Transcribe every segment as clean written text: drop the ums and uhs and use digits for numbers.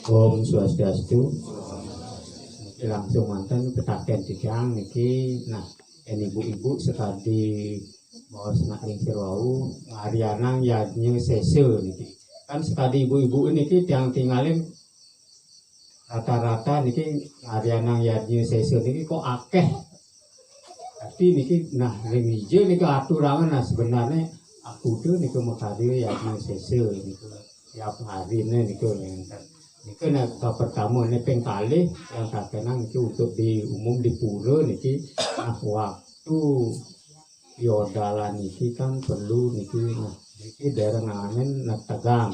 Om Swastiastu. Niki langsung manten petaken tigang niki. Nah, ibu-ibu sekali bos nak lingkir wau ngarianang yadnya sese niki. Kan sekali ibu-ibu niki yang tinggalin rata-rata niki ngarianang yadnya sese niki kok akeh. Tapi niki nah remije niki aturangan nah sebenarnya aku tuh niki makari yadnya sese niki. Tiap hari niki ngenten. Niki nak pertama ini pengkali yang kakenang itu untuk di umum di pura niki nah waktu yodalan niki kan perlu niki nah niki daerah ngamen nak tegang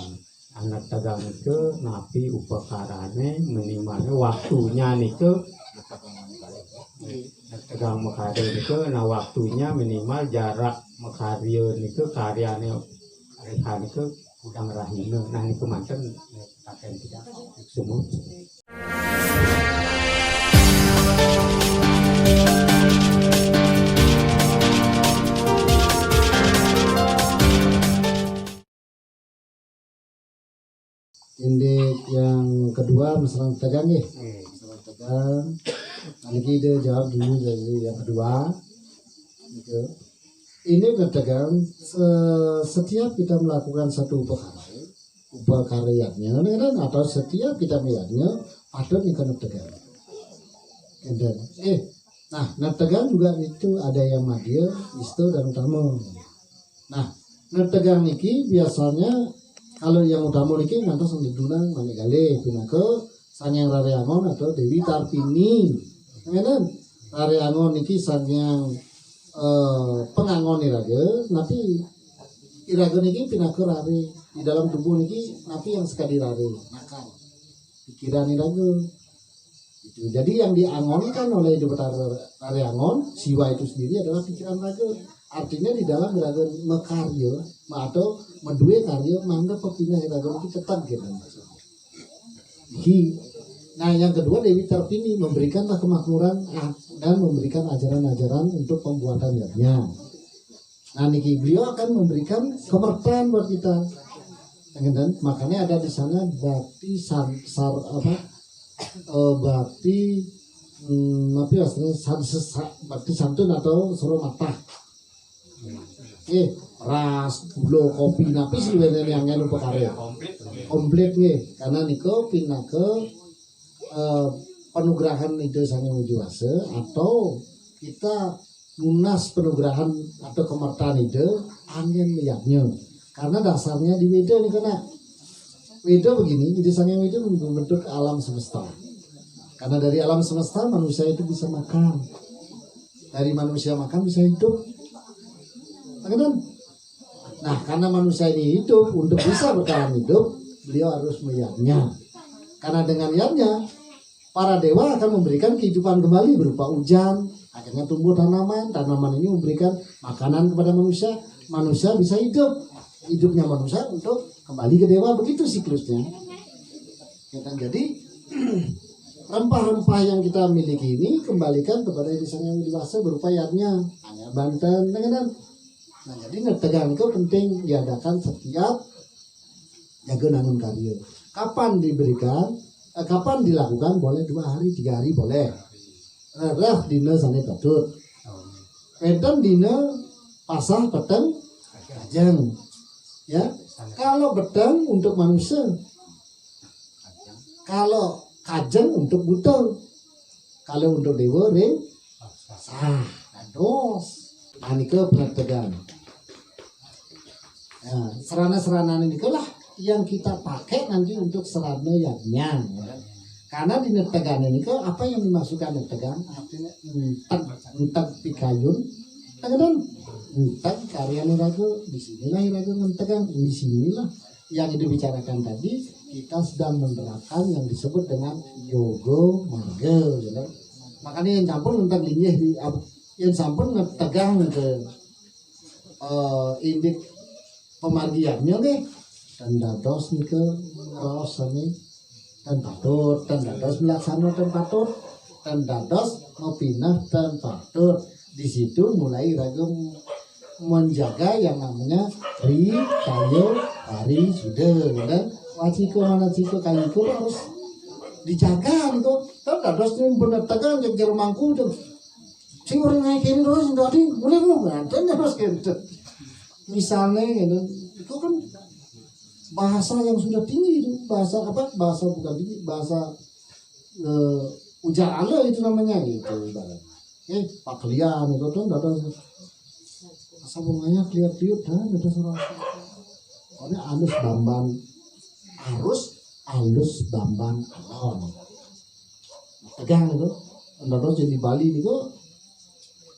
anak tegang itu napi upakarane minimalnya waktunya niki nak tegang mekari niki nah waktunya minimal jarak mekari niki karyane hari niki udang rahina nah niku manten pakai tidak semua. Indek yang kedua masalah tegang ya, masalah tegang. Nanti dia jawab dulu dari yang kedua. Gitu. Ini bertegang setiap kita melakukan satu upakaryanya atau setiap kita melihatnya patut ikan tegang. Dan nah tegang juga itu ada yang madya, isto dan utama. Nah tegang niki biasanya kalau yang utama niki ngantos ndedunang manegale pinake sanyang rareangon atau Dewi Tarpini. Kan rareangon niki sanyang pengangon iraga, napi iraga niki pinake rare di dalam tubuh niki napi yang sekali rare nakal pikiran iraga itu. Jadi yang diangonkan oleh rare angon siwa itu sendiri adalah pikiran raga. Artinya di dalam iraga mekarya atau medue karya mangga pepinah iraga niki tetap gitu. Nah yang kedua Dewi Tarpini memberikanlah kemakmuran dan memberikan ajaran-ajaran untuk pembuatan yatnya. Nah niki beliau akan memberikan kemertaan buat kita. Dan makanya ada di sana bakti bakti santun atau suromata. Ras, gula, kopi, napis sebenarnya yang lupa karya. Komplit nih, karena niko pinake penugrahan ide Sang Hyang Widiwasa atau kita lunas penugrahan atau kemertaan ide angin liatnya. Karena dasarnya di Weda nih karena Weda begini, ide Sang Hyang Wida membentuk alam semesta. Karena dari alam semesta manusia itu bisa makan. Dari manusia makan bisa hidup. Nah, karena manusia ini hidup, untuk bisa bertahan hidup, beliau harus melihatnya. Karena dengan lihatnya, para dewa akan memberikan kehidupan kembali berupa hujan, akhirnya tumbuh tanaman, tanaman ini memberikan makanan kepada manusia, manusia bisa hidup, hidupnya manusia untuk kembali ke dewa, begitu siklusnya. Jadi rempah-rempah yang kita miliki ini kembalikan kepada Sang Hyang Widiwasa berupa yatnya, hanya Banten, Nah jadi tegang itu penting diadakan setiap jaga nangun karya. Kapan diberikan? Kapan dilakukan? Boleh 2 hari, 3 hari boleh. Rah dina sane patut. Peten dina pasang peteng kajeng. Ya. Kalau peteng untuk manusia. Kalau kajeng untuk buta. Kalau untuk dewa ring sah. Dos. Anika benar tegang. Nah, serana-serana ini lah yang kita pakai nanti untuk serana yatnya. Ya. Karena di tegang ini apa yang dimasukkan tegang? Artinya entek pikayun, tegang entek karya niraga. Di sinilah niraga mentegang. Di sinilah yang dibicarakan tadi kita sedang menerapkan yang disebut dengan yoga marga. Ya. Makanya yang campur entek linyah di yang sampun tegang ke indik pemargiannya nih dan dados nih ke ros nih dan patut dan dados melaksanakan dan patut dan dados ngopinah dan patut. Di situ mulai ragam menjaga yang namanya ri kayo hari sudah dan waciko mana ciko kaliko harus dijaga gitu. Kan dados bener tegang jeung jero mangku jeung sing urang ngakeun terus tadi boleh mau nganten terus gitu. Misalnya gitu, itu kan bahasa yang sudah tinggi itu, bahasa bukan tinggi, bahasa ujar Allah itu namanya gitu ibarat. Pak Klian itu tuh ada bahasa bunganya kliat-kliut dan ada suara. Soalnya alus bamban alon. Tegang itu, ada jadi Bali itu,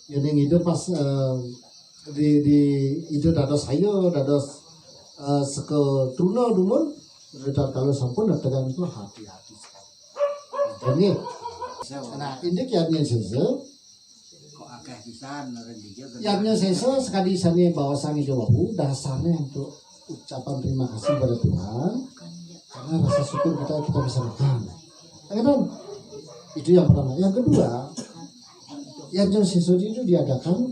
yang itu pas di itu dados saya dados seke tuna dumun kalau sampun tegang itu hati-hati sekali. Nah ini kiatnya sese kok akeh pisan kiatnya sese sekali sani bawasan itu wahu dasarnya untuk ucapan terima kasih pada Tuhan karena rasa syukur kita bisa makan. Kan itu yang pertama. Yang kedua, kiatnya sese itu diadakan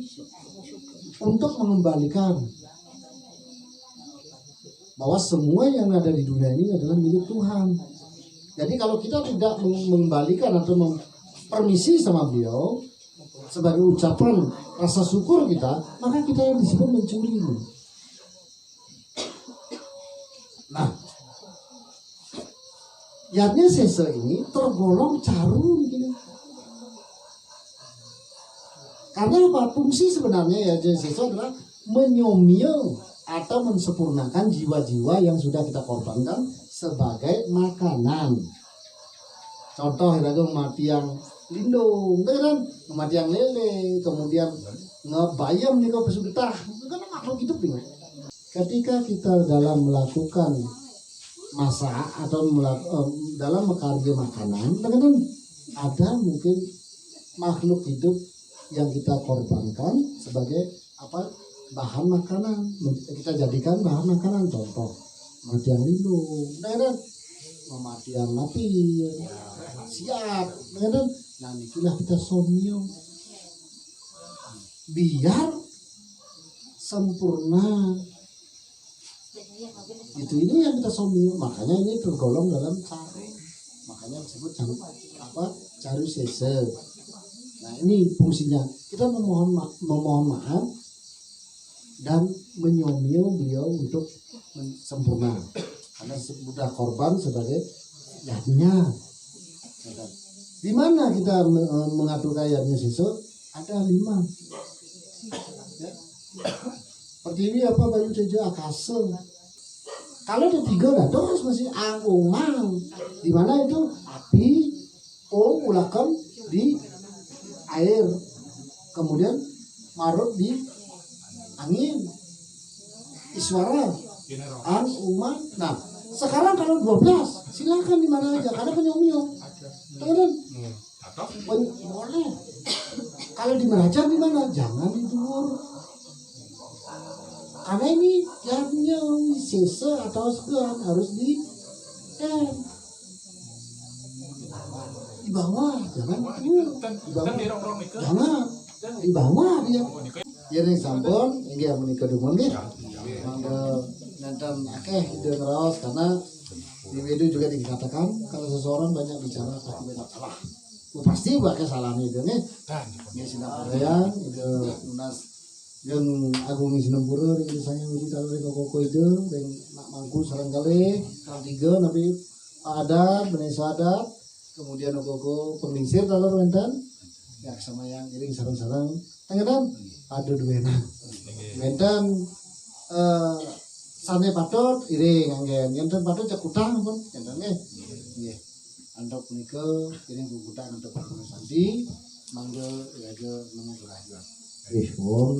untuk mengembalikan bahwa semua yang ada di dunia ini adalah milik Tuhan. Jadi kalau kita tidak mengembalikan atau permisi sama beliau sebagai ucapan rasa syukur kita, maka kita disebut mencuri. Nah, yatnya sese ini tergolong caru gitu. Karena apa? Fungsi sebenarnya ya Yesus adalah menyomil atau mensempurnakan jiwa-jiwa yang sudah kita korbankan sebagai makanan. Contoh kita mati yang lindung, kan? Mati yang lele, kemudian ngebayam nih kau pesugitah, kan makhluk hidup nih. Ketika kita dalam melakukan masak atau dalam mengkarya makanan, kan ada mungkin makhluk hidup yang kita korbankan sebagai bahan makanan, kita jadikan bahan makanan. Contoh mati yang lindung, kan? Mati yang mati siap, kan? Nah itulah kita somyo biar sempurna. Ini yang kita somyo, makanya ini tergolong dalam caru, makanya disebut caru sese. Nah ini fungsinya kita memohon maaf dan menyomil beliau untuk sempurna karena sudah korban sebagai yatnya. Di mana kita mengatur yatnya sesuk? Ada 5. Ya. Pertiwi Bayu Tejo Akase. Kalau ada 3 terus masih angkungan. Di mana itu api, ulakan di air, kemudian marut di angin, iswara, umat. Nah, sekarang kalau 12 silakan di mana aja, karena penyomio, kan? Boleh. Kalau di Merajan di mana? Jangan di Dur. Karena ini jamnya sese atau segan harus di bawah, jangan di bawah, jangan di bawah dia. Jadi sampun, ini yang menikah dumun nih. Nanti akeh ide ngeros karena di video juga dikatakan kalau seseorang banyak bicara pasti banyak salah. Pasti pakai salahnya itu nih. Ini sinapuraya, itu lunas yang agung sinapura, itu saya milih kalau dari koko itu, dan nak mangku sarang kali, kali 3 nabi adat, benesa adat. Kemudian koko pengingsir dalam rentan ya sama yang iring sarang-sarang tangan ada 2 rentan sane patot iring anggen enten patot cek utang pun enten nggih antok menika iring kutang antok santi mangga ya ge mengajuan. Wis pun